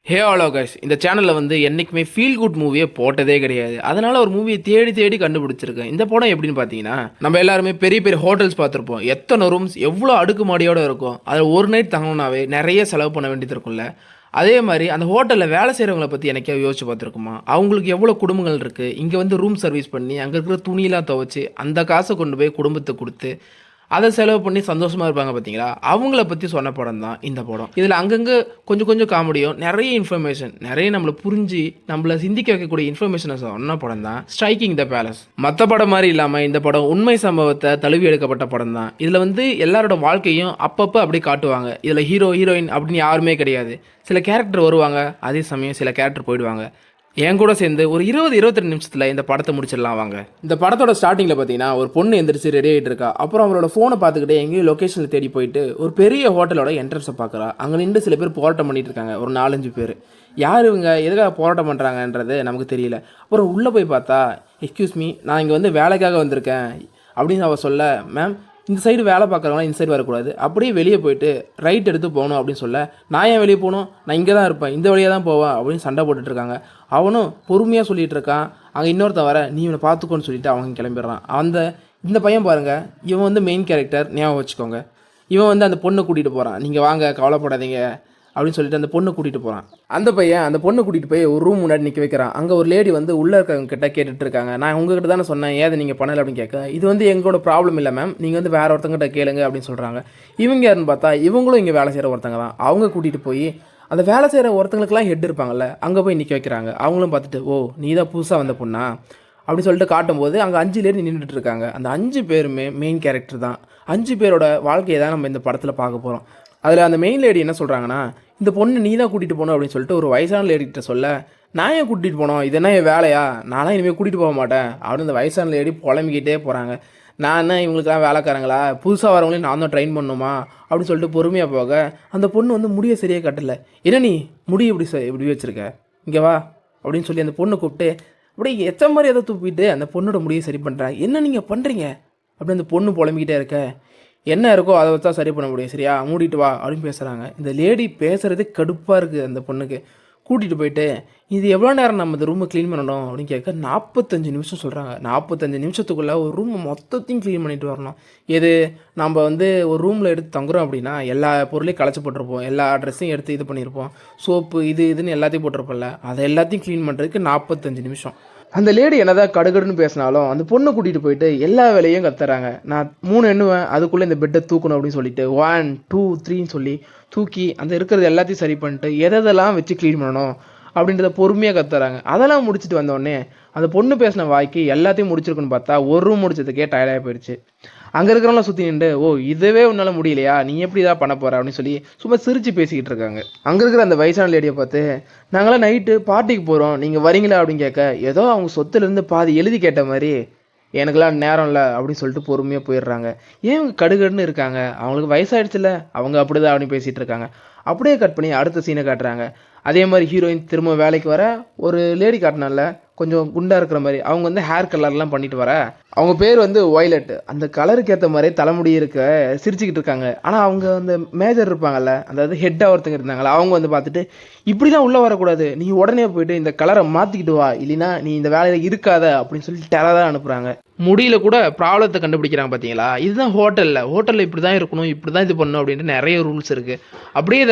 ஹே ஆலோ guys, இந்த சேனலில் வந்து என்றைக்குமே ஃபீல் குட் மூவியை போட்டதே கிடையாது. அதனால் ஒரு மூவியை தேடி தேடி கண்டுபிடிச்சிருக்கேன். இந்த படம் எப்படின்னு பார்த்தீங்கன்னா, நம்ம எல்லாருமே பெரிய பெரிய ஹோட்டல்ஸ் பார்த்துருப்போம். எத்தனை ரூம்ஸ் எவ்வளோ அடுக்குமாடியோடு இருக்கும். அதில் ஒரு நைட் தங்கணும்னாவே நிறைய செலவு பண்ண வேண்டியது இருக்கும்ல. அதே மாதிரி அந்த ஹோட்டலில் வேலை செய்கிறவங்கள பற்றி எனக்கே யோசிச்சு பார்த்துருக்குமா, அவங்களுக்கு எவ்வளோ குடும்பங்கள் இருக்குது. இங்கே வந்து ரூம் சர்வீஸ் பண்ணி அங்கே இருக்கிற துணியெலாம் துவைச்சி அந்த காசை கொண்டு போய் குடும்பத்துக்கு கொடுத்து அதை செலவு பண்ணி சந்தோஷமாக இருப்பாங்க பார்த்தீங்களா, அவங்கள பற்றி சொன்ன படம் தான் இந்த படம். இதில் அங்கங்கே கொஞ்சம் கொஞ்சம் காமெடியும் நிறைய இன்ஃபர்மேஷன் நிறைய நம்மளை புரிஞ்சு நம்மளை சிந்திக்க வைக்கக்கூடிய இன்ஃபர்மேஷனை சொன்ன படம் தான் ஸ்ட்ரைக்கிங் த பேலஸ். மற்ற படம் மாதிரி இல்லாமல் இந்த படம் உண்மை சம்பவத்தை தழுவி எடுக்கப்பட்ட படம் தான். இதில் வந்து எல்லாரோட வாழ்க்கையும் அப்பப்போ அப்படி காட்டுவாங்க. இதில் ஹீரோ ஹீரோயின் அப்படின்னு யாருமே கிடையாது. சில கேரக்டர் வருவாங்க, அதே சமயம் சில கேரக்டர் போயிடுவாங்க. என் கூட சேர்ந்து ஒரு 20-22 நிமிஷத்தில் இந்த படத்தை முடிச்சிடலாம் வாங்க. இந்த படத்தோட ஸ்டார்டிங்கில் பார்த்தீங்கன்னா ஒரு பொண்ணு எந்திரிச்சு ரெடி ஆகிட்டு இருக்கா. அப்புறம் அவரோட ஃபோனை பார்த்துக்கிட்டே எங்கேயும் லொக்கேஷனில் தேடி போயிட்டு ஒரு பெரிய ஹோட்டலோட என்ட்ரன்ஸை பார்க்குறா. அங்கே நின்று சில பேர் போராட்டம் பண்ணிட்டு இருக்காங்க, ஒரு 4-5 பேர். யார் இவங்க, எதுக்காக போராட்டம் பண்ணுறாங்கன்றது நமக்கு தெரியல. அப்புறம் உள்ளே போய் பார்த்தா, எக்ஸ்கியூஸ் மீ, நான் இங்கே வந்து வேலைக்காக வந்திருக்கேன் அப்படின்னு அவள் சொல்ல, மேம் இந்த சைடு வேலை பார்க்குறவங்களாம் இந்த சைடு வரக்கூடாது, அப்படியே வெளியே போயிட்டு ரைட் எடுத்து போகணும் அப்படின்னு சொல்ல, நான் ஏன் வெளியே போகணும், நான் இங்கே தான் இருப்பேன், இந்த வழியாக தான் போவேன் அப்படின்னு சண்டை போட்டுட்ருக்காங்க. அவனும் பொறுமையாக சொல்லிகிட்டு இருக்கான். அங்கே இன்னொருத்தன் வர, நீ இவனை பார்த்துக்கோன்னு சொல்லிட்டு அவங்க கிளம்பிடுறான். இந்த பையன் பாருங்கள், இவன் வந்து மெயின் கேரக்டர், ஞாபகம் வச்சுக்கோங்க. இவன் வந்து அந்த பொண்ணை கூட்டிகிட்டு போகிறான். நீங்கள் வாங்க, கவலைப்படாதீங்க அப்படின்னு சொல்லிட்டு அந்த பொண்ணை கூட்டிகிட்டு போகிறான். அந்த பையன் அந்த பொண்ணை கூட்டிகிட்டு போய் ஒரு ரூம் முன்னாடி நிற்க வைக்கிறான். அங்கே ஒரு லேடி வந்து உள்ளே இருக்கவங்க கிட்ட கேட்டுட்டு இருக்காங்க. நான் உங்ககிட்ட தானே சொன்னேன், ஏதை நீங்கள் பண்ணலை அப்படின்னு கேட்க, இது வந்து எங்களோட ப்ராப்ளம் இல்லை மேம், நீங்கள் வந்து வேறு ஒருத்தங்கிட்ட கேளுங்க அப்படின்னு சொல்கிறாங்க. இவங்க யாருன்னு பார்த்தா இவங்களும் இங்கே வேலை செய்கிற ஒருத்தங்க தான். அவங்க கூட்டிகிட்டு போய் அந்த வேலை செய்கிற ஒருத்தங்களுக்குலாம் ஹெட் இருப்பாங்கல்ல, அங்கே போய் நிற்க வைக்கிறாங்க. அவங்களும் பார்த்துட்டு, ஓ நீ தான் புதுசாக வந்த பொண்ணா அப்படின்னு சொல்லிட்டு காட்டும்போது அங்கே 5 லேடி நின்றுட்டு இருக்காங்க. அந்த 5 பேருமே மெயின் கேரக்டர் தான். 5 பேரோட வாழ்க்கையை தான் நம்ம இந்த படத்தில் பார்க்க போகிறோம். அதில் அந்த மெயின் லேடி என்ன சொல்கிறாங்கன்னா, இந்த பொண்ணு நீ தான் கூட்டிகிட்டு போகணும் அப்படின்னு சொல்லிட்டு ஒரு வயசான லேடிகிட்ட சொல்ல, நான் ஏன் கூட்டிகிட்டு போனோம், இது என்ன என் வேலையா, நானும் இனிமேல் கூட்டிகிட்டு போக மாட்டேன் அப்படின்னு இந்த வயசான லேடி புலம்பிக்கிட்டே போகிறாங்க. நான் என்ன இவங்களுக்குலாம் வேலைக்காரங்களா, புதுசாக வரவங்களையும் நான் தான் ட்ரெயின் பண்ணணுமா அப்படின்னு சொல்லிட்டு பொறுமையாக போக, அந்த பொண்ணு வந்து முடிய சரியாக கட்டலை. என்ன நீ முடி இப்படி வச்சுருக்க, இங்கே வா அப்படின்னு சொல்லி அந்த பொண்ணை கூப்பிட்டு அப்படியே எச்ச மாதிரி எதை தூப்பிட்டு அந்த பொண்ணோட முடியை சரி பண்ணுறா. என்ன நீங்கள் பண்ணுறீங்க அப்படின்னு அந்த பொண்ணு புலம்பிக்கிட்டே இருக்க, என்ன இருக்கோ அதை வச்சா சரி பண்ண முடியும், சரியா மூடிட்டு வா அப்படின்னு பேசுகிறாங்க. இந்த லேடி பேசுகிறது கடுப்பாக இருக்குது அந்த பொண்ணுக்கு. கூட்டிகிட்டு போயிட்டு, இது எவ்வளோ நேரம் நம்ம இந்த ரூமை க்ளீன் பண்ணணும் அப்படின்னு கேட்க 45 நிமிஷம் சொல்கிறாங்க. 45 நிமிஷத்துக்குள்ளே ஒரு ரூமை மொத்தத்தையும் க்ளீன் பண்ணிட்டு வரணும். எது, நம்ம வந்து ஒரு ரூமில் எடுத்து தங்குறோம் அப்படின்னா எல்லா பொருளையும் களைச்சி போட்டிருப்போம், எல்லா ட்ரெஸ்ஸையும் எடுத்து இது பண்ணியிருப்போம், சோப்பு இதுன்னு எல்லாத்தையும் போட்டிருப்போம்ல, அதை எல்லாத்தையும் க்ளீன் பண்ணுறதுக்கு 45 நிமிஷம். அந்த லேடி என்னதான் கடுகடுன்னு பேசினாலும் அந்த பொண்ணை கூட்டிகிட்டு போயிட்டு எல்லா வேலையும் கத்துறாங்க. நான் 3 எண்ணுவேன், அதுக்குள்ளே இந்த பெட்டை தூக்கணும் அப்படின்னு சொல்லிட்டு 1 2 3ன்னு சொல்லி தூக்கி அந்த இருக்கிறது எல்லாத்தையும் சரி பண்ணிட்டு எதெல்லாம் வச்சு க்ளீன் பண்ணணும் அப்படின்றத பொறுமையாக கத்துறாங்க. அதெல்லாம் முடிச்சுட்டு வந்தோடனே அந்த பொண்ணு பேசின வாய்க்கு எல்லாத்தையும் முடிச்சிருக்குன்னு பார்த்தா ஒரு ரூம் முடிச்சதுக்கே டயர்டாகி போயிடுச்சு. அங்கே இருக்கிறவங்களாம் சுற்றி நின்று, ஓ இதுவே உன்னால் முடியலையா, நீ எப்படி தான் பண்ண போகிற அப்படின்னு சொல்லி சும்மா சிரித்து பேசிக்கிட்டு இருக்காங்க. அங்கே இருக்கிற அந்த வயசான லேடியை பார்த்து, நாங்களாம் நைட்டு பார்ட்டிக்கு போகிறோம், நீங்கள் வரீங்களா அப்படின்னு கேட்க, ஏதோ அவங்க சொத்துலேருந்து பாதி எழுதி கேட்ட மாதிரி, எனக்குலாம் நேரம் இல்லை அப்படின்னு சொல்லிட்டு பொறுமையாக போயிடுறாங்க. ஏன் இவங்க கடுகடுன்னு இருக்காங்க, அவங்களுக்கு வயசாகிடுச்சுல, அவங்க அப்படி தான் அப்படின்னு பேசிகிட்டு இருக்காங்க. அப்படியே கட் பண்ணி அடுத்த சீனை காட்டுறாங்க. அதே மாதிரி ஹீரோயின் திரும்ப வேலைக்கு வர ஒரு லேடி காட்டினால கொஞ்சம் குண்டாக இருக்கிற மாதிரி, அவங்க வந்து ஹேர் கலர்லாம் பண்ணிட்டு வர, அவங்க பேர் வந்து வயலட். அந்த கலருக்கு ஏற்ற மாதிரி தலைமுடி இருக்க சிரிச்சுக்கிட்டு இருக்காங்க. ஆனால் அவங்க அந்த மேஜர் இருப்பாங்கல்ல, அதாவது ஹெட்டாக ஒருத்தங்க இருந்தாங்களா, அவங்க வந்து பார்த்துட்டு, இப்படிலாம் உள்ளே வரக்கூடாது, நீ உடனே போயிட்டு இந்த கலரை மாற்றிக்கிட்டு வா, இல்லைனா நீ இந்த வேலையில் இருக்காத அப்படின்னு சொல்லி டெரராக அனுப்புகிறாங்க. முடியல கூட ப்ராப்ளத்தை கண்டுபிடிக்கிறாங்க பார்த்தீங்களா. இதுதான் ஹோட்டலில் இப்படி தான் இருக்கணும், இப்படி தான் இது பண்ணணும் அப்படின்ட்டு நிறைய ரூல்ஸ் இருக்குது. அப்படியே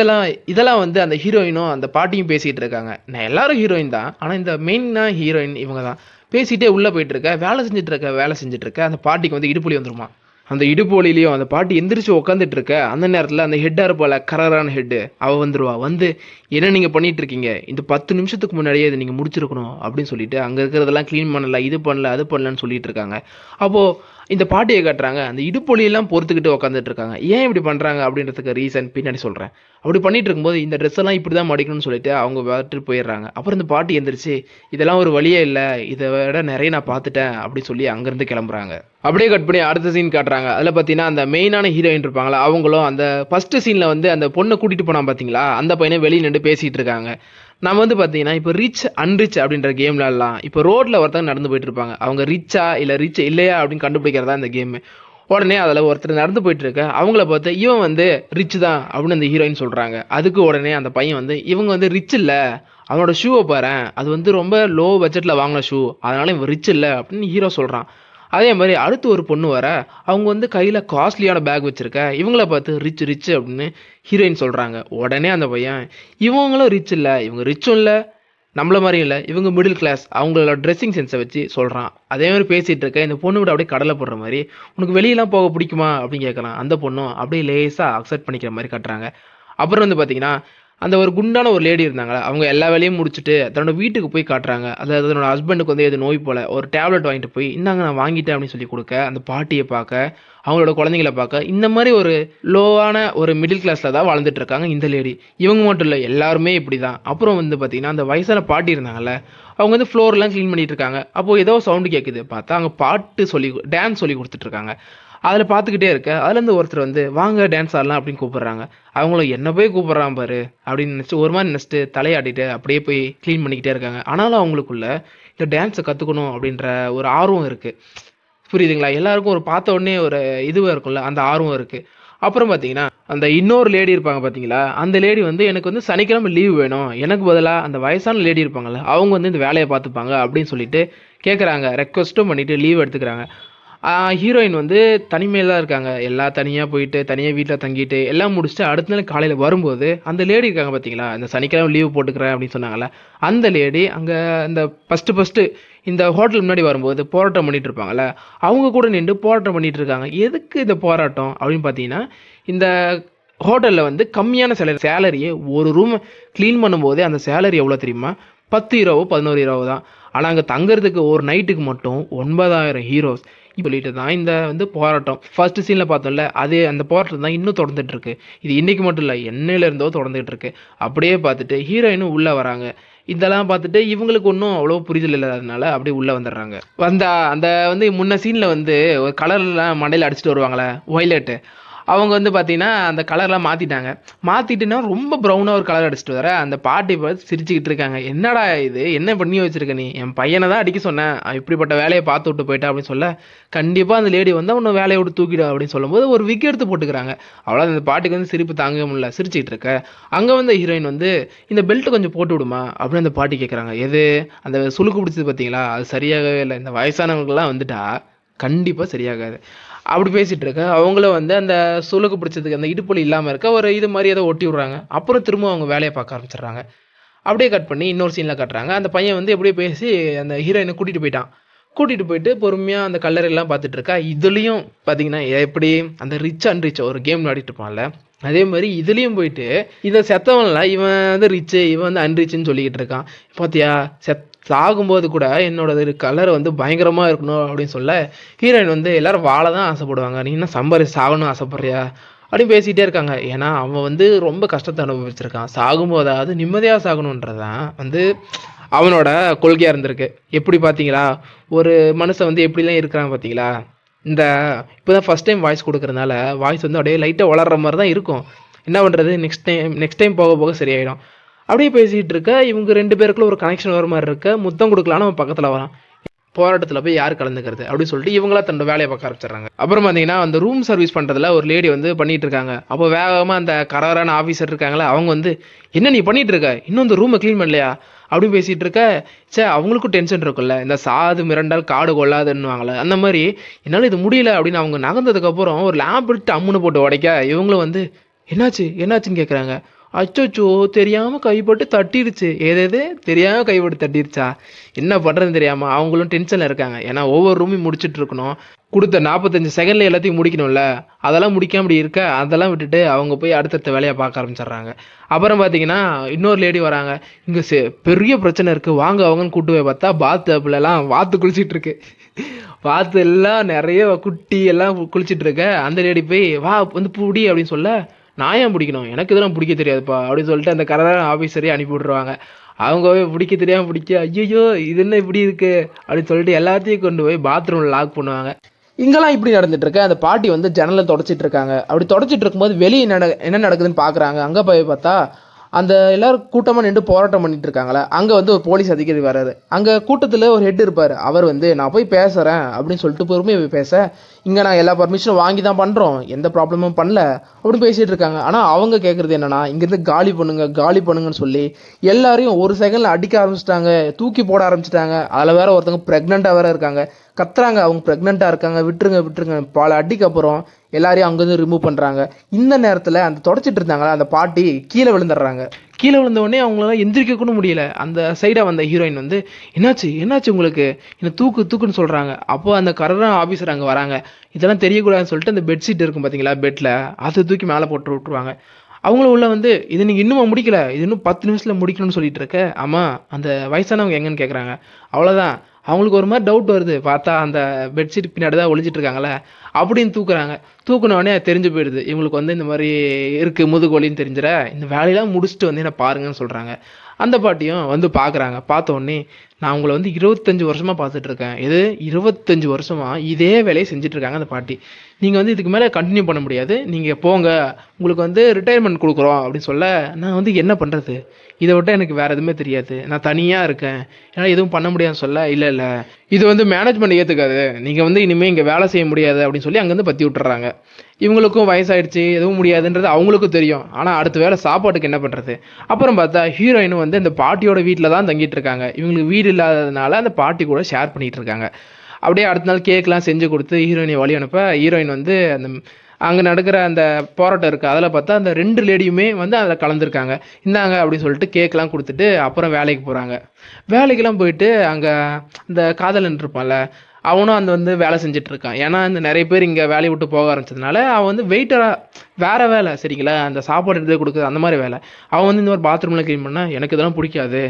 இதெல்லாம் வந்து அந்த ஹீரோயினும் அந்த பாட்டியும் பேசிகிட்டு இருக்காங்க. நான் எல்லாரும் ஹீரோயின் தான், ஆனால் இந்த மெயினாக ஹீரோயின் இவங்க தான். பேசிகிட்டே உள்ளே போயிட்டுருக்க, வேலை செஞ்சுட்டு இருக்க அந்த பாட்டிக்கு வந்து இடுப்புலி வந்துருமா. அந்த இடுப்பு வலியிலையும் அந்த பாட்டி எந்திரிச்சு உட்காந்துட்டு இருக்க அந்த நேரத்தில் அந்த ஹெட்டாக இருப்பாள், கரரான ஹெட்டு, அவள் வந்துடுவா. வந்து என்ன நீங்கள் பண்ணிகிட்டு இருக்கீங்க, இந்த 10 நிமிஷத்துக்கு முன்னாடியே இதை நீங்கள் முடிச்சிருக்கணும் அப்படின்னு சொல்லிட்டு அங்கே இருக்கிறதெல்லாம் க்ளீன் பண்ணல, இது பண்ணல, அது பண்ணலன்னு சொல்லிட்டு இருக்காங்க. அப்போது இந்த பாட்டியை காட்டுறாங்க, அந்த இடுப்பொலியெல்லாம் பொறுத்துக்கிட்டு உட்காந்துட்டு இருக்காங்க. ஏன் இப்படி பண்ணுறாங்க அப்படின்றதுக்கு ரீசன் பின்னாடி சொல்கிறேன். அப்படி பண்ணிட்டு இருக்கும்போது இந்த ட்ரெஸ் எல்லாம் இப்படி தான் மடிக்கணும்னு சொல்லிட்டு அவங்க பார்த்துட்டு போயிடுறாங்க. அப்புறம் இந்த பாட்டி எந்திரிச்சு, இதெல்லாம் ஒரு வழியே இல்லை, இதை விட நிறைய நான் பார்த்துட்டேன் அப்படின்னு சொல்லி அங்கேருந்து கிளம்புறாங்க. அப்படியே கட் பண்ணி அடுத்த சீன் காட்டுறாங்க. அதில் பார்த்தீங்கன்னா அந்த மெயினான ஹீரோயின் இருப்பாங்களா, அவங்களும் அந்த ஃபஸ்ட்டு சீனில் வந்து அந்த பொண்ணை கூட்டிகிட்டு போனால் பார்த்தீங்களா, அந்த பையனை வெளியே நின்று பேசிகிட்டு இருக்காங்க. நம்ம வந்து பார்த்தீங்கன்னா இப்போ ரிச் அன்ரிச் அப்படின்ற கேம்லலாம் இப்போ ரோட்டில் ஒருத்தங்க நடந்து போயிட்டு இருப்பாங்க, அவங்க ரிச்சா இல்லை ரிச் இல்லையா அப்படின்னு கண்டுபிடிக்கிறதா இந்த கேமு. உடனே அதில் ஒருத்தர் நடந்து போயிட்டு இருக்க அவங்கள பார்த்து இவன் வந்து ரிச் தான் அப்படின்னு அந்த ஹீரோயின் சொல்கிறாங்க. அதுக்கு உடனே அந்த பையன் வந்து இவங்க வந்து ரிச் இல்லை, அவனோட ஷூவை பாரேன், அது வந்து ரொம்ப லோ பட்ஜெட்டில் வாங்கின ஷூ, அதனால இவன் ரிச் இல்லை அப்படின்னு ஹீரோ சொல்கிறான். அதே மாதிரி அடுத்து ஒரு பொண்ணு வர அவங்க வந்து கையில் காஸ்ட்லியான பேக் வச்சுருக்க இவங்கள பார்த்து ரிச் ரிச் அப்படின்னு ஹீரோயின் சொல்கிறாங்க. உடனே அந்த பையன் இவங்களும் ரிச் இல்லை, இவங்க ரிச்சும் இல்லை, நம்மள மாதிரியும் இல்லை, இவங்க மிடில் கிளாஸ், அவங்களோட ட்ரெஸ்ஸிங் சென்ஸை வச்சு சொல்கிறான். அதே மாதிரி பேசிகிட்டு இருக்க இந்த பொண்ணு விட அப்படியே கடலை போடுற மாதிரி உனக்கு வெளியெல்லாம் போக பிடிக்குமா அப்படின்னு கேட்குறான். அந்த பொண்ணும் அப்படியே லேசாக அக்செப்ட் பண்ணிக்கிற மாதிரி காட்டுறாங்க. அப்புறம் வந்து பார்த்தீங்கன்னா அந்த ஒரு குண்டான ஒரு லேடி இருந்தாங்களே அவங்க எல்லா வேலையும் முடிச்சுட்டு தன்னோட வீட்டுக்கு போய் காட்டுறாங்க. அதாவது தன்னோட ஹஸ்பண்டுக்கு வந்து எது நோய் போல் ஒரு டேப்லெட் வாங்கிட்டு போய் இந்தாங்க நான் வாங்கிட்டேன் அப்படின்னு சொல்லி கொடுக்க அந்த பாட்டியை பார்க்க அவங்களோட குழந்தைங்கள பார்க்க இந்த மாதிரி ஒரு லோவான ஒரு மிடில் கிளாஸில் தான் வாழ்ந்துட்டு இருக்காங்க இந்த லேடி. இவங்க மட்டும் இல்லை, எல்லாருமே இப்படி தான். அப்புறம் வந்து பார்த்தீங்கன்னா அந்த வயசான பாட்டி இருந்தாங்கல்ல அவங்க வந்து ஃப்ளோர்லாம் க்ளீன் பண்ணிட்டு இருக்காங்க. அப்போது ஏதோ சவுண்டு கேட்குது, பார்த்தா அவங்க பாட்டு சொல்லி டான்ஸ் சொல்லி கொடுத்துட்டு இருக்காங்க. அதில் பார்த்துக்கிட்டே இருக்க அதுலேருந்து ஒருத்தர் வந்து வாங்க டான்ஸ் ஆடலாம் அப்படின்னு கூப்பிட்றாங்க. அவங்களும் என்ன போய் கூப்பிட்றான் பாரு அப்படின்னு நினச்சி ஒரு மாதிரி நினச்சிட்டு தலையாடிட்டு அப்படியே போய் க்ளீன் பண்ணிக்கிட்டே இருக்காங்க. ஆனாலும் அவங்களுக்குள்ள இந்த டான்ஸை கற்றுக்கணும் அப்படின்ற ஒரு ஆர்வம் இருக்குது. புரியுதுங்களா? எல்லாருக்கும் ஒரு பார்த்த உடனே ஒரு இதுவாக இருக்கும்ல, அந்த ஆர்வம் இருக்குது. அப்புறம் பார்த்தீங்கன்னா அந்த இன்னொரு லேடி இருப்பாங்க பார்த்தீங்களா, அந்த லேடி வந்து எனக்கு வந்து சனிக்கிழமை லீவ் வேணும், எனக்கு பதிலாக அந்த வயசான லேடி இருப்பாங்கள்ல அவங்க வந்து இந்த வேலையை பார்த்துப்பாங்க அப்படின்னு சொல்லிட்டு கேட்குறாங்க. ரெக்வஸ்ட்டும் பண்ணிவிட்டு லீவ் எடுத்துக்கிறாங்க. ஹீரோயின் வந்து தனிமையில் தான் இருக்காங்க. எல்லாம் தனியாக போயிட்டு தனியாக வீட்டில் தங்கிட்டு எல்லாம் முடிச்சுட்டு அடுத்த நாள் காலையில் வரும்போது அந்த லேடி இருக்காங்க பார்த்தீங்களா, இந்த சனிக்கிழமை லீவ் போட்டுக்கிறேன் அப்படின்னு சொன்னாங்கல்ல, அந்த லேடி அங்கே இந்த ஃபஸ்ட்டு இந்த ஹோட்டல் முன்னாடி வரும்போது போராட்டம் பண்ணிட்டு இருப்பாங்கல்ல, அவங்க கூட நின்று போராட்டம் பண்ணிட்டு இருக்காங்க. எதுக்கு இந்த போராட்டம் அப்படின்னு பார்த்தீங்கன்னா இந்த ஹோட்டலில் வந்து கம்மியான சேலரியே ஒரு ரூம் க்ளீன் பண்ணும்போதே அந்த சேலரி எவ்வளோ தெரியுமா? 10 யூரோவோ 11 யூரோவோ தான். ஆனால் அங்கே தங்குறதுக்கு ஒரு நைட்டுக்கு மட்டும் 9,000 ஹீரோஸ் சொல்லிட்டு தான் இந்த வந்து போராட்டம். ஃபர்ஸ்ட் சீனில் பார்த்தோம்ல அதே அந்த போராட்டம் தான் இன்னும் தொடர்ந்துட்டு இருக்கு. இது இன்னைக்கு மட்டும் இல்லை, என்னையிலேருந்தோ தொடர்ந்துட்டு இருக்கு. அப்படியே பார்த்துட்டு ஹீரோயினும் உள்ளே வராங்க. இதெல்லாம் பார்த்துட்டு இவங்களுக்கு ஒன்றும் அவ்வளோ புரிதல் இல்லாததுனால அப்படியே உள்ளே வந்துடுறாங்க. வந்தா அந்த வந்து முன்ன சீனில் வந்து ஒரு கலர்லாம் மண்டையில் அடிச்சுட்டு வருவாங்களே ஒய்லெட்டு, அவங்க வந்து பார்த்தீங்கன்னா அந்த கலர்லாம் மாற்றிட்டாங்க. மாற்றிட்டுன்னா ரொம்ப ப்ரௌனாக ஒரு கலர் அடிச்சுட்டு வர அந்த பாட்டி பார்த்து சிரிச்சுக்கிட்டு இருக்காங்க. என்னடா இது, என்ன பண்ணி வச்சிருக்க நீ? என் பையனை தான் அடிக்க சொன்னேன், இப்படிப்பட்ட வேலையை பார்த்து விட்டு போயிட்டா அப்படின்னு சொல்ல, கண்டிப்பாக அந்த லேடி வந்து அவனை வேலையை விட்டு தூக்கிடும் அப்படின்னு சொல்லும்போது ஒரு விக் எடுத்து போட்டுக்கிறாங்க. அவ்வளோ அந்த பாட்டிக்கு வந்து சிரிப்பு தாங்க முடியல, சிரிச்சுக்கிட்டு இருக்க. அங்கே வந்து ஹீரோயின் வந்து இந்த பெல்ட் கொஞ்சம் போட்டு விடுமா அப்படின்னு அந்த பாட்டி கேட்குறாங்க. எது அந்த சுளுக்கு பிடிச்சது பார்த்தீங்களா, அது சரியாகவே இல்லை. இந்த வயசானவங்களாம் வந்துட்டா கண்டிப்பாக சரியாகாது அப்படி பேசிகிட்டு இருக்க. அவங்களும் வந்து அந்த சுளுக்கு பிடிச்சதுக்கு அந்த இடுப்புல இல்லாமல் இருக்க ஒரு இது மாதிரி ஏதோ ஒட்டி விட்றாங்க. அப்புறம் திரும்ப அவங்க வேலையை பார்க்க ஆரம்பிச்சிடுறாங்க. அப்படியே கட் பண்ணி இன்னொரு சீனில் காட்டுறாங்க. அந்த பையன் வந்து எப்படியோ பேசி அந்த ஹீரோயினை கூட்டிகிட்டு போயிட்டான். கூட்டிகிட்டு போயிட்டு பொறுமையாக அந்த கல்லறையெல்லாம் பார்த்துட்டு இருக்கா. இதுலேயும் பார்த்தீங்கன்னா எப்படி அந்த ரிச் அண்ட் ரிச் ஒரு கேம் விளையாடிட்டு இருப்பான்ல, அதே மாதிரி இதுலேயும் போயிட்டு இதை செத்தவன்ல இவன் வந்து ரிச்சு இவன் வந்து அன்ரிச்சுன்னு சொல்லிக்கிட்டு இருக்கான். பார்த்தியா சாகும்போது கூட என்னோட கலர் வந்து பயங்கரமாக இருக்கணும் அப்படின்னு சொல்ல ஹீரோயின் வந்து எல்லாரும் வாழ தான் ஆசைப்படுவாங்க, நீ என்ன சாகணும்னு ஆசைப்படுறியா அப்படின்னு பேசிகிட்டே இருக்காங்க. ஏன்னா அவன் வந்து ரொம்ப கஷ்டத்தை அனுபவிச்சிருக்கான். சாகும்போதாவது நிம்மதியாக சாகணுன்றதான் வந்து அவனோட கொள்கையாக இருந்திருக்கு. எப்படி பார்த்தீங்களா ஒரு மனுஷன் வந்து எப்படிலாம் இருக்கிறான் பார்த்தீங்களா. இந்த இப்போ தான் ஃபஸ்ட் டைம் வாய்ஸ் கொடுக்குறதுனால வாய்ஸ் வந்து அப்படியே லைட்டாக வளர்கிற மாதிரி தான் இருக்கும். என்ன பண்ணுறது, நெக்ஸ்ட் டைம் போக போக சரியாயிடும். அப்படியே பேசிகிட்டு இருக்க இவங்க 2 பேருக்குள்ள ஒரு கனெக்ஷன் வர மாதிரி இருக்க. முத்தம் கொடுக்கலான்னு அவன் பக்கத்தில் வரான். போராட்டத்தில் போய் யார் கலந்துக்கிறது அப்படின்னு சொல்லிட்டு இவங்களா தன்னோட வேலையை பார்க்க ஆரம்பிச்சிடுறாங்க. அப்புறம் பார்த்தீங்கன்னா அந்த ரூம் சர்வீஸ் பண்ணுறதுல ஒரு லேடி வந்து பண்ணிட்டு இருக்காங்க. அப்போ வேகமாக அந்த கராரான ஆஃபீஸர் இருக்காங்களா அவங்க வந்து என்ன நீ பண்ணிட்டு இருக்க, இன்னும் இந்த ரூமை க்ளீன் பண்ணலையா அப்படின்னு பேசிகிட்டு இருக்க. அவங்களுக்கும் டென்ஷன் இருக்குல்ல, இந்த சாது மிரண்டால் காடு கொள்ளாதுன்னுவாங்களே அந்த மாதிரி என்னால் இது முடியல அப்படின்னு அவங்க நகர்ந்ததுக்கப்புறம் ஒரு லேம்ப் எடுத்து அம்முன்னு போட்டு உடைக்க இவங்களும் வந்து என்னாச்சுன்னு கேட்குறாங்க. அச்சோச்சோ தெரியாமல் கைப்பட்டு தட்டிடுச்சு. ஏதேது தெரியாமல் கைப்பட்டு தட்டிடுச்சா, என்ன பண்ணுறதுன்னு தெரியாமல் அவங்களும் டென்ஷனில் இருக்காங்க. ஏன்னா ஒவ்வொரு ரூமையும் முடிச்சுட்டு இருக்கணும், கொடுத்த 45 செகண்டில் எல்லாத்தையும் முடிக்கணும்ல, அதெல்லாம் முடிக்காம இப்படி இருக்க. அதெல்லாம் விட்டுட்டு அவங்க போய் அடுத்தடுத்த வேலையை பார்க்க ஆரம்பிச்சிடுறாங்க. அப்புறம் பார்த்தீங்கன்னா இன்னொரு லேடி வராங்க. இங்கே பெரிய பிரச்சனை இருக்குது வாங்க அவங்கன்னு கூட்டு போய் பார்த்தா பாத் டப்லலாம் வாத்து குளிச்சிட்டு இருக்கு. வாத்து எல்லாம் நிறைய குட்டி எல்லாம் குளிச்சுட்டு இருக்க. அந்த லேடி போய் வா வந்து பூடி அப்படின்னு சொல்ல, நான் ஏன் பிடிக்கணும், எனக்கு இதெல்லாம் பிடிக்க தெரியாதுப்பா அப்படின்னு சொல்லிட்டு அந்த கராரான ஆஃபீஸரே அனுப்பி விட்ருவாங்க. அவங்க போய் பிடிக்க தெரியாமல் ஐயோ இது என்ன இப்படி இருக்கு அப்படின்னு சொல்லிட்டு எல்லாத்தையும் கொண்டு போய் பாத்ரூமில் லாக் பண்ணுவாங்க. இங்கெல்லாம் இப்படி நடந்துட்டு இருக்க. அந்த பாட்டி வந்து ஜன்னலில் தொடச்சிட்டு இருக்காங்க. அப்படி தொடச்சிட்டு இருக்கும்போது வெளியே என்ன நடக்குதுன்னு பார்க்குறாங்க. அங்கே போய் பார்த்தா அந்த எல்லாரும் கூட்டமாக நின்று போராட்டம் பண்ணிட்டு இருக்காங்களே, அங்கே வந்து ஒரு போலீஸ் அதிகாரி வராரு. அங்கே கூட்டத்தில் ஒரு ஹெட் இருப்பார். அவர் வந்து நான் போய் பேசுகிறேன் அப்படின்னு சொல்லிட்டு பொறுமையாக போய் பேச இங்கே நான் எல்லா பர்மிஷனும் வாங்கி தான் பண்ணுறோம், எந்த ப்ராப்ளமும் பண்ணல அப்படின்னு பேசிகிட்டு இருக்காங்க. ஆனால் அவங்க கேட்குறது என்னன்னா, இங்கேருந்து காலி பண்ணுங்க காலி பண்ணுங்கன்னு சொல்லி எல்லாரையும் ஒரு செகண்டில் அடிக்க ஆரம்பிச்சிட்டாங்க, தூக்கி போட ஆரம்பிச்சிட்டாங்க. அதில் வேற ஒருத்தவங்க ப்ரெக்னெண்ட்டாக வேற இருக்காங்க. கத்துறாங்க, அவங்க ப்ரெக்னெண்ட்டாக இருக்காங்க, விட்டுருங்க விட்டுருங்க. பல அடிக்கு அப்புறம் எல்லாரையும் அங்கேருந்து ரிமூவ் பண்ணுறாங்க. இந்த நேரத்தில் அந்த தொடச்சிட்டு இருந்தாங்களா அந்த பாட்டி கீழே விழுந்துடுறாங்க. கீழே விழுந்த உடனே அவங்களால எந்திரிக்க கூட முடியல. அந்த சைடாக வந்த ஹீரோயின் வந்து, என்னாச்சு என்னாச்சு உங்களுக்கு, என்ன தூக்குன்னு சொல்கிறாங்க. அப்போ அந்த கரோனா ஆஃபீஸர் அங்கே வராங்க. இதெல்லாம் தெரியக்கூடாதுன்னு சொல்லிட்டு அந்த பெட்ஷீட் இருக்கும் பார்த்தீங்களா பெட்டில், அதை தூக்கி மேலே போட்டு விட்டுருவாங்க. அவங்களும் உள்ள வந்து, இது நீங்கள் இன்னும் முடிக்கல, இது இன்னும் 10 நிமிஷத்தில் முடிக்கணும்னு சொல்லிட்டு இருக்க. ஆமாம், அந்த வயசானவங்க எங்கன்னு கேட்குறாங்க. அவ்வளோதான். அவங்களுக்கு ஒரு மாதிரி டவுட் வருது. பார்த்தா அந்த பெட்ஷீட் பின்னாடி தான் ஒளிஞ்சிட்டு இருக்காங்களே அப்படின்னு தூக்குறாங்க. தூக்குனோடனே தெரிஞ்சு போயிடுது இவங்களுக்கு வந்து இந்த மாதிரி இருக்குது முதுகு வலின்னு தெரிஞ்சிட, இந்த வேலையெல்லாம் முடிச்சுட்டு வந்து என்ன பாருங்கன்னு சொல்கிறாங்க. அந்த பாட்டியும் வந்து பார்க்குறாங்க. பார்த்த உடனே, நான் உங்களை வந்து 25 வருஷமாக பார்த்துட்ருக்கேன். இது 25 வருஷமாக இதே வேலையை செஞ்சிட்ருக்காங்க அந்த பாட்டி. நீங்கள் வந்து இதுக்கு மேலே கண்டினியூ பண்ண முடியாது, நீங்கள் போங்க, உங்களுக்கு வந்து ரிட்டையர்மெண்ட் கொடுக்குறோம் அப்படின்னு சொல்ல, நான் வந்து என்ன பண்ணுறது, இதை விட்ட எனக்கு வேறு எதுவுமே தெரியாது, நான் தனியாக இருக்கேன், ஏன்னா எதுவும் பண்ண முடியாதுன்னு சொல்ல, இல்லை இல்லை இது வந்து மேனேஜ்மெண்ட் ஏற்றுக்காது, நீங்கள் வந்து இனிமேல் இங்கே வேலை செய்ய முடியாது அப்படின்னு சொல்லி அங்கேருந்து பற்றி விட்டுறாங்க. இவங்களுக்கும் வயசாயிடுச்சு, எதுவும் முடியாதுன்றது அவங்களுக்கும் தெரியும். ஆனால் அடுத்த வேலை சாப்பாட்டுக்கு என்ன பண்ணுறது. அப்புறம் பார்த்தா ஹீரோயினும் வந்து அந்த பாட்டியோட வீட்டில் தான் தங்கிட்டு இருக்காங்க. இவங்களுக்கு வீடு இல்லாததுனால அந்த பாட்டி கூட ஷேர் பண்ணிகிட்டு இருக்காங்க. அப்படியே அடுத்த நாள் கேக்லாம் செஞ்சு கொடுத்து ஹீரோயினை வழி அனுப்ப, ஹீரோயின் வந்து அந்த அங்கே நடக்கிற அந்த போராட்டம் இருக்குது அதில் பார்த்தா அந்த 2 லேடியுமே வந்து அதில் கலந்துருக்காங்க. இந்தாங்க அப்படின்னு சொல்லிட்டு கேக்லாம் கொடுத்துட்டு அப்புறம் வேலைக்கு போகிறாங்க. வேலைக்கெல்லாம் போயிட்டு அங்கே இந்த காதலன் இருப்பான்ல, அவனும் அந்த வந்து வேலை செஞ்சுட்டு இருக்கான். ஏன்னா இந்த நிறைய பேர் இங்கே வேலையை விட்டு போக ஆரம்பிச்சதுனால அவன் வந்து வெயிட்டராக வேறு வேலை, சரிங்களா, அந்த சாப்பாடு எடுத்து கொடுக்குறது அந்த மாதிரி வேலை. அவன் வந்து இந்த மாதிரி பாத்ரூம்லாம் க்ளீன் பண்ணால் எனக்கு இதெல்லாம் பிடிக்காது,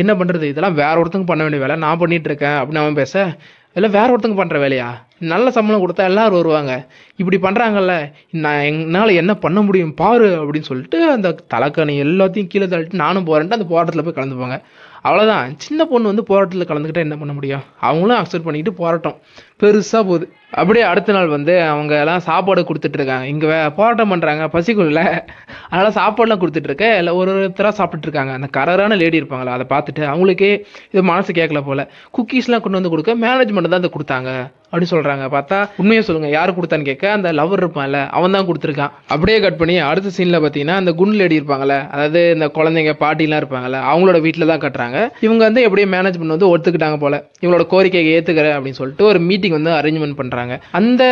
என்ன பண்ணுறது, இதெல்லாம் வேற ஒருத்தங்க பண்ண வேண்டிய வேலை, நான் பண்ணிகிட்டு இருக்கேன் அப்படின்னு அவன் பேச, இல்லை வேற ஒருத்தங்க பண்ணுற வேலையா, நல்ல சம்பளம் கொடுத்தா எல்லோரும் வருவாங்க, இப்படி பண்ணுறாங்கல்ல, நான் என்னால் என்ன பண்ண முடியும் பாரு அப்படின்னு சொல்லிட்டு அந்த தலைக்கணி எல்லாத்தையும் கீழே தள்ளிட்டு நானும் போகிறேன்ட்டு அந்த போராட்டத்தில் போய் கலந்துப்பாங்க. அவ்வளோதான். சின்ன பொண்ணு வந்து போராட்டத்தில் கலந்துக்கிட்டால் என்ன பண்ண முடியும், அவங்களும் அக்செப்ட் பண்ணிக்கிட்டு போராட்டம் பெருசாக போகுது. அப்படியே அடுத்த நாள் வந்து அவங்க எல்லாம் சாப்பாடு கொடுத்துட்ருக்காங்க. இங்கே போராட்டம் பண்ணுறாங்க, பசிக்குள்ள, அதனால் சாப்பாடுலாம் கொடுத்துட்ருக்க இல்லை ஒருத்தராக சாப்பிட்டுட்ருக்காங்க. அந்த கரரான லேடி இருப்பாங்களா, அதை பார்த்துட்டு அவங்களுக்கே இது மனசு கேட்கல போல், குக்கீஸ்லாம் கொண்டு வந்து கொடுக்க மேனேஜ்மெண்ட் தான் அதை கொடுத்தாங்க அப்படின்னு சொல்கிறாங்க. பார்த்தா உண்மையாக சொல்லுங்கள் யார் கொடுத்தான்னு கேட்க, அந்த லவர் இருப்பான்ல அவன் தான் கொடுத்துருக்கான். அப்படியே கட் பண்ணி அடுத்த சீனில் பார்த்தீங்கன்னா அந்த குண் லேடி இருப்பாங்களே, அதாவது இந்த குழந்தைங்க பாட்டிலாம் இருப்பாங்கள்ல, அவங்களோட வீட்டில் தான் கட்டுறாங்க. இவங்க வந்து எப்படியே மேனேஜ்மெண்ட் வந்து ஒத்துக்கிட்டாங்க போல், இவங்களோட கோரிக்கையை ஏற்றுக்கிறேன் அப்படின்னு சொல்லிட்டு ஒரு மீட்டிங் வந்து அரேஞ்ச்மெண்ட் பண்ணுறாங்க. அந்த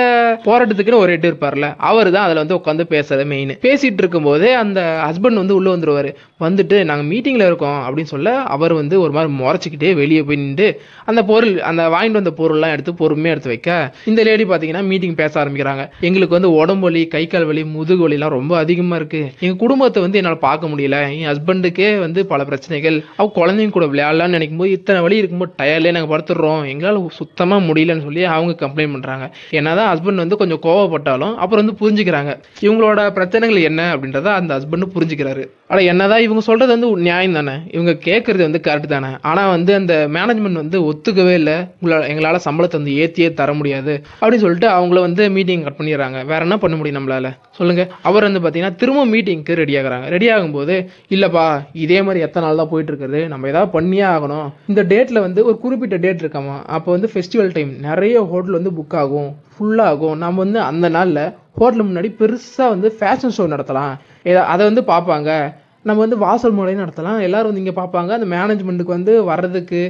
போராட்டத்துக்குன்னு ஒரு எட்டு இருப்பார்ல, அவர் தான் அதில் வந்து உட்காந்து பேசுறது மெயின். பேசிட்டு இருக்கும்போது அந்த ஹஸ்பண்ட் வந்து உள்ளே வந்துருவார். வந்துட்டு நாங்கள் மீட்டிங்கில் இருக்கோம் அப்படின்னு சொல்ல, அவர் வந்து ஒரு மாதிரி முறைச்சிக்கிட்டே வெளியே போய் நின்று அந்த பொருள், அந்த வாங்கிட்டு வந்த பொருள்லாம் எடுத்து பொறுமையாக எடுத்து வைக்க, இந்த லேடி பார்த்தீங்கன்னா மீட்டிங் பேச ஆரம்பிக்கிறாங்க. எங்களுக்கு வந்து உடம்பு வலி, கை கால் வலி, முதுகு வலிலாம் ரொம்ப அதிகமாக இருக்குது, எங்கள் குடும்பத்தை வந்து என்னால் பார்க்க முடியல, என் ஹஸ்பண்டுக்கே வந்து பல பிரச்சனைகள், அவ குழந்தைங்க கூட விளையாடலான்னு நினைக்கும் போது இத்தனை வலி இருக்கும்போது டயர்லேயே நாங்கள் படுத்துடுறோம், எங்களால் சுத்தமாக முடியலன்னு சொல்லி அவங்க கம்ப்ளைண்ட் பண்ணுறாங்க. என்னதான் ஹஸ்பண்ட் வந்து கொஞ்சம் கோவப்பட்டாலும் அப்புறம் வந்து புரிஞ்சுக்கிறாங்க இவங்களோட பிரச்சனைகள் என்ன அப்படின்றத அந்த ஹஸ்பண்ட் புரிஞ்சுக்கிறாரு. ஆனால் என்னதான் இவங்க சொல்கிறது வந்து நியாயம் தானே, இவங்க கேட்குறது வந்து கரெக்ட் தானே. ஆனால் வந்து அந்த மேனேஜ்மெண்ட் வந்து ஒத்துக்கவே இல்லை, எங்களால் சம்பளத்தை வந்து ஏற்றியே தர முடியாது அப்படின்னு சொல்லிட்டு அவங்கள வந்து மீட்டிங் கட் பண்ணிடுறாங்க. வேற என்ன பண்ண முடியும் நம்மளால சொல்லுங்கள். அவர் வந்து பார்த்தீங்கன்னா திரும்ப மீட்டிங்க்கு ரெடி ஆகுறாங்க. ரெடி ஆகும்போது, இல்லைப்பா இதே மாதிரி எத்தனை நாள் தான் போயிட்டு இருக்குது, நம்ம ஏதாவது பண்ணியே ஆகணும், இந்த டேட்டில் வந்து ஒரு குறிப்பிட்ட டேட் இருக்காமா, அப்போ வந்து ஃபெஸ்டிவல் டைம், நிறைய ஹோட்டல் வந்து புக் ஆகும், ஃபுல்லாகும், நம்ம வந்து அந்த நாளில் ஹோட்டல் முன்னாடி பெருசாக வந்து ஃபேஷன் ஷோ நடத்தலாம், அதை வந்து பார்ப்பாங்க, நம்ம வந்து வாசல் முறையும் நடத்தலாம், எல்லோரும் வந்து இங்கே பார்ப்பாங்க, அந்த மேனேஜ்மெண்ட்டுக்கு வந்து வர்றதுக்கு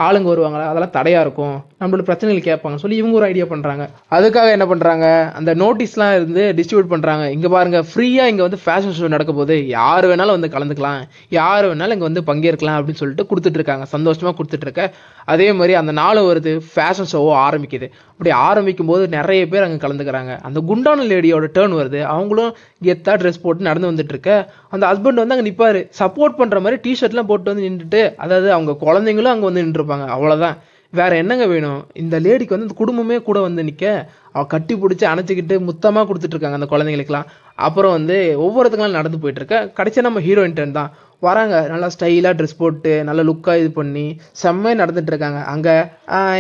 ஆளுங்க வருவாங்களா, அதெல்லாம் தடையாக இருக்கும், நம்மளோட பிரச்சனைகள் கேட்பாங்க சொல்லி இவங்க ஒரு ஐடியா பண்ணுறாங்க. அதுக்காக என்ன பண்ணுறாங்க, அந்த நோட்டீஸ்லாம் இருந்து டிஸ்ட்ரிபியூட் பண்ணுறாங்க. இங்கே பாருங்கள், ஃப்ரீயாக இங்கே வந்து ஃபேஷன் ஷோ நடக்க போது, யார் வேணாலும் வந்து கலந்துக்கலாம், யார் வேணாலும் இங்கே வந்து பங்கேற்கலாம் அப்படின்னு சொல்லிட்டு கொடுத்துட்ருக்காங்க. சந்தோஷமாக கொடுத்துட்ருக்க. அதே மாதிரி அந்த நாள் வருது, ஃபேஷன் ஷோவோ ஆரம்பிக்குது. அப்படி ஆரம்பிக்கும் போது நிறைய பேர் அங்கே கலந்துக்கிறாங்க. அந்த குண்டான லேடியோட டேர்ன் வருது, அவங்களும் கெத்தாக ட்ரெஸ் போட்டு நடந்து வந்துட்டு இருக்க, அந்த ஹஸ்பண்ட் வந்து அங்கே நிற்பார், சப்போர்ட் பண்ணுற மாதிரி டிஷர்ட்லாம் போட்டு வந்து நின்றுட்டு, அதாவது அவங்க குழந்தைங்களும் அங்கே வந்து நின்றுருப்பாங்க. அவ்வளோதான், வேற என்னங்க வேணும். இந்த லேடிக்கு வந்து இந்த குடும்பமே கூட வந்து நிற்க, அவள் கட்டி பிடிச்சி அணைச்சிக்கிட்டு முத்தமாக கொடுத்துட்ருக்காங்க அந்த குழந்தைங்களுக்குலாம். அப்புறம் வந்து ஒவ்வொருத்தங்களும் நடந்து போயிட்டுருக்க. கடைசியாக நம்ம ஹீரோயின் டர்ன் தான் வராங்க. நல்லா ஸ்டைலாக ட்ரெஸ் போட்டு நல்லா லுக்காக இது பண்ணி செம்மையாக நடந்துட்டு இருக்காங்க. அங்கே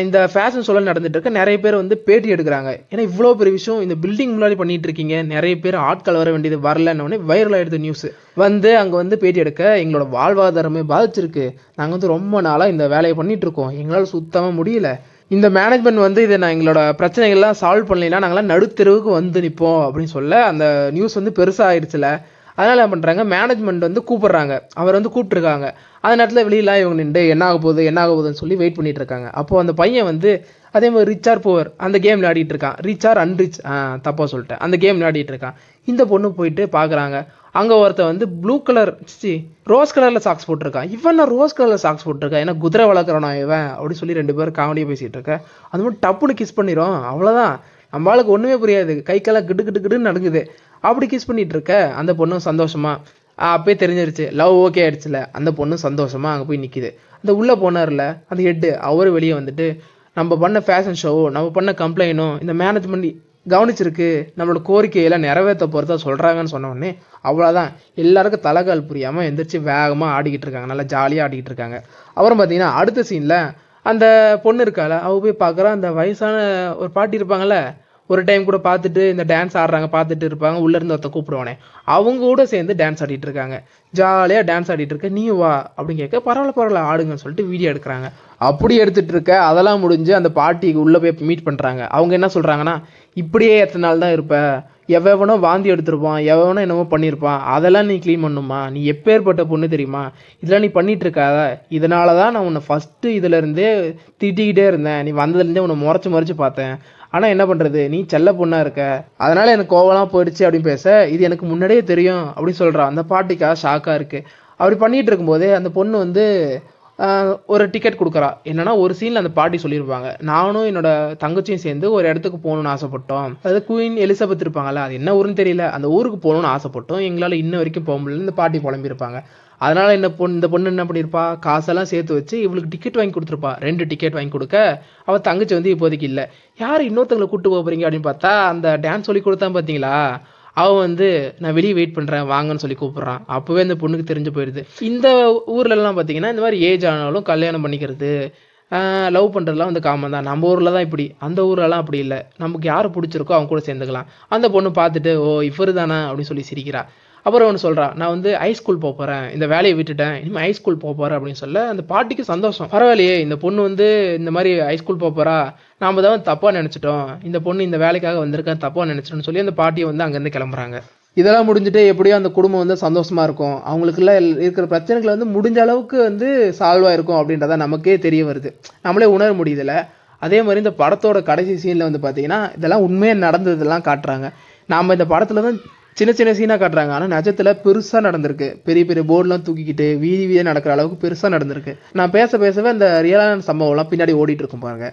இந்த ஃபேஷன் ஷோவில் நடந்துட்டு இருக்க நிறைய பேர் வந்து பேட்டி எடுக்கிறாங்க. ஏன்னா இவ்வளோ பெரிய விஷயம் இந்த பில்டிங் முன்னாடி பண்ணிட்டு இருக்கீங்க, நிறைய பேர் ஆட்கள் வர வேண்டியது வரலன்னொடனே வைரல் ஆகிடுது நியூஸ். வந்து அங்கே வந்து பேட்டி எடுக்க, எங்களோட வாழ்வாதாரமே பாதிச்சிருக்கு, நாங்கள் வந்து ரொம்ப நாளாக இந்த வேலையை பண்ணிகிட்ருக்கோம், எங்களால் சுத்தமாக முடியல, இந்த மேனேஜ்மெண்ட் வந்து இதை நான் எங்களோட பிரச்சனைகள்லாம் சால்வ் பண்ணலைன்னா நாங்களாம் நடுத்தெருவுக்கு வந்து நிற்போம் அப்படின்னு சொல்ல அந்த நியூஸ் வந்து பெருசாக ஆயிடுச்சுல. அதனால் என்ன பண்ணுறாங்க, மேனேஜ்மெண்ட் வந்து கூப்பிட்றாங்க, அவர் வந்து கூப்பிட்ருக்காங்க. அந்த நேரத்தில் வெளியில இவங்க நின்று என்ன ஆக போகுது என்ன ஆக போகுதுன்னு சொல்லி வெயிட் பண்ணிட்டு இருக்காங்க. அப்போது அந்த பையன் வந்து அதே மாதிரி ரிச் ஆர் புவர் அந்த கேம் விளையாடிட்டு இருக்கான். ரிச் ஆர் அன்ரிச், தப்பாக சொல்லிட்டேன், அந்த கேம் விளையாடிட்டு இருக்கான். இந்த பொண்ணு போயிட்டு பார்க்குறாங்க. அங்கே ஒருத்தன் வந்து ப்ளூ கலர் ரோஸ் கலரில் சாக்ஸ் போட்டிருக்கான். இவன் நான் ரோஸ் கலரில் சாக்ஸ் போட்டிருக்கேன், ஏன்னா குதிரை வளர்க்குறவனா இவன் அப்படின்னு சொல்லி 2 பேரும் காமெடியாக பேசிகிட்டு இருக்கேன். அது மட்டும் டப்புன்னு கிஸ் பண்ணிடும், அவ்வளோதான். நம்ம ஆளுக்கு ஒன்றுமே புரியாது, கைக்கெல்லாம் கிட்டு கிட்டு கிட்டுன்னு நடக்குது. அப்படி கிஸ் பண்ணிட்டு இருக்க அந்த பொண்ணும் சந்தோஷமா அப்பயே தெரிஞ்சிருச்சு, லவ் ஓகே ஆயிடுச்சுல. அந்த பொண்ணும் சந்தோஷமா அங்கே போய் நிற்கிது. அந்த உள்ளே போனார்ல அந்த ஹெட்டு, அவர் வெளியே வந்துட்டு நம்ம பண்ண ஃபேஷன் ஷோவோ நம்ம பண்ண கம்ப்ளைண்ட்டும் இந்த மேனேஜ்மெண்ட் கவனிச்சிருக்கு, நம்மளோட கோரிக்கையெல்லாம் நிறைவேற்ற போகிறதா சொல்கிறாங்கன்னு சொன்ன உடனே அவ்வளோதான், எல்லாருக்கும் தலைகால் புரியாமல் எந்திரிச்சு வேகமாக ஆடிக்கிட்டு இருக்காங்க, நல்லா ஜாலியாக ஆடிக்கிட்டு இருக்காங்க. அப்புறம் பார்த்தீங்கன்னா அடுத்த சீனில் அந்த பொண்ணு இருக்கால, அவள் போய் பார்க்குறா, அந்த வயசான ஒரு பாட்டி இருப்பாங்கள்ல, ஒரு டைம் கூட பார்த்துட்டு இந்த டான்ஸ் ஆடுறாங்க பார்த்துட்டு இருப்பாங்க, உள்ளேருந்து ஒருத்த கூப்பிடுவானே, அவங்க கூட சேர்ந்து டான்ஸ் ஆடிட்டு இருக்காங்க. ஜாலியாக டான்ஸ் ஆடிட்டு இருக்க, நீ வா அப்படின்னு கேட்க, பரவாயில்ல பரவாயில்ல ஆடுங்கன்னு சொல்லிட்டு வீடியோ எடுக்கிறாங்க. அப்படி எடுத்துகிட்டு இருக்க அதெல்லாம் முடிஞ்சு அந்த பாட்டிக்கு உள்ளே போய் மீட் பண்ணுறாங்க. அவங்க என்ன சொல்கிறாங்கன்னா, இப்படியே எத்தனை நாள் தான் இருப்ப, எவனோ வாந்தி எடுத்திருப்பான், எவனோ என்னமோ பண்ணியிருப்பான், அதெல்லாம் நீ க்ளீன் பண்ணுமா, நீ எப்பேற்பட்ட பொண்ணு தெரியுமா, இதெல்லாம் நீ பண்ணிட்டு இருக்காத, இதனால தான் நான் உன்னை ஃபஸ்ட்டு இதுலேருந்தே திட்டிக்கிட்டே இருந்தேன், நீ வந்ததுலேருந்தே உன்னை முறைச்சி பார்த்தேன், ஆனால் என்ன பண்ணுறது, நீ செல்ல பொண்ணாக இருக்க, அதனால் எனக்கு கோவலாம் போயிடுச்சு அப்படின்னு பேச, இது எனக்கு முன்னாடியே தெரியும் அப்படின்னு சொல்கிறான். அந்த பாட்டிக்காக ஷாக்காக இருக்குது. அப்படி பண்ணிகிட்டு இருக்கும்போதே அந்த பொண்ணு வந்து ஒரு டிக்கெட் கொடுக்குறா. என்னன்னா ஒரு சீனில் அந்த பாட்டி சொல்லியிருப்பாங்க, நானும் என்னோட தங்கச்சியும் சேர்ந்து ஒரு இடத்துக்கு போகணுன்னு ஆசைப்பட்டோம், அதாவது குயின் எலிசபெத் இருப்பாங்கல்ல, அது என்ன ஊருன்னு தெரியல, அந்த ஊருக்கு போகணுன்னு ஆசைப்பட்டோம், எங்களால் இன்ன வரைக்கும் போக முடியல, இந்த பாட்டி புலம்பியிருப்பாங்க. அதனால் இந்த பொண்ணு என்ன பண்ணியிருப்பா, காசெல்லாம் சேர்த்து வச்சு இவளுக்கு டிக்கெட் வாங்கி கொடுத்துருப்பா. 2 டிக்கெட் வாங்கி கொடுக்க அவள் தங்கச்சி வந்து இப்போதைக்கு இல்லை. யார் இன்னொருத்தங்களை கூப்பிட்டு போக போகிறீங்க அப்படின்னு பார்த்தா, அந்த டான்ஸ் சொல்லி கொடுத்தான் பார்த்தீங்களா, அவன் வந்து நான் வெளியே வெயிட் பண்ணுறேன் வாங்கன்னு சொல்லி கூப்பிட்றான். அப்போவே அந்த பொண்ணுக்கு தெரிஞ்சு போயிடுது. இந்த ஊர்லலாம் பார்த்தீங்கன்னா இந்த மாதிரி ஏஜ் ஆனாலும் கல்யாணம் பண்ணிக்கிறது, லவ் பண்ணுறதுலாம் வந்து காமன் தான். நம்ம ஊரில் தான் இப்படி, அந்த ஊர்லலாம் அப்படி இல்லை. நமக்கு யார் பிடிச்சிருக்கோ அவங்க கூட சேர்ந்துக்கலாம். அந்த பொண்ணு பார்த்துட்டு ஓ இவர் தானே அப்படின்னு சொல்லி சிரிக்கிறா. அப்புறம் ஒன்று சொல்கிறா, நான் வந்து ஹைஸ்கூல் போக போகிறேன், இந்த வேலையை விட்டுட்டேன், இனிமேல் ஹைஸ்கூல் போக போகிறேன் அப்படின்னு சொல்ல அந்த பாட்டிக்கு சந்தோஷம். பரவாயில்லையே, இந்த பொண்ணு வந்து இந்த மாதிரி ஹைஸ்கூல் போக போகிறா, நாம் தான் தப்பாக நினச்சிட்டோம், இந்த பொண்ணு இந்த வேலைக்காக வந்திருக்கேன் தப்பாக நினச்சிட்டோன்னு சொல்லி அந்த பாட்டியை வந்து அங்கேருந்து கிளம்புறாங்க. இதெல்லாம் முடிஞ்சுட்டு எப்படியோ அந்த குடும்பம் வந்து சந்தோஷமாக இருக்கும், அவங்களுக்குள்ள இருக்கிற பிரச்சனைகளை வந்து முடிஞ்ச அளவுக்கு வந்து சால்வ் ஆயிருக்கும் அப்படின்றத நமக்கே தெரிய வருது, நம்மளே உணர முடியுதுல்ல. அதே மாதிரி இந்த படத்தோட கடைசி சீனில் வந்து பார்த்தீங்கன்னா இதெல்லாம் உண்மையாக நடந்ததெல்லாம் காட்டுறாங்க. நாம் இந்த படத்தில் தான் சின்ன சின்ன சீனாக காட்டுறாங்க, ஆனால் நிஜத்தில் பெருசாக நடந்திருக்கு. பெரிய பெரிய போர்டெலாம் தூக்கிக்கிட்டு வீதியாக நடக்கிற அளவுக்கு பெருசாக நடந்திருக்கு. நான் பேசவே அந்த ரியலான சம்பவம்லாம் பின்னாடி ஓடிட்டு இருக்கும் பாருங்க.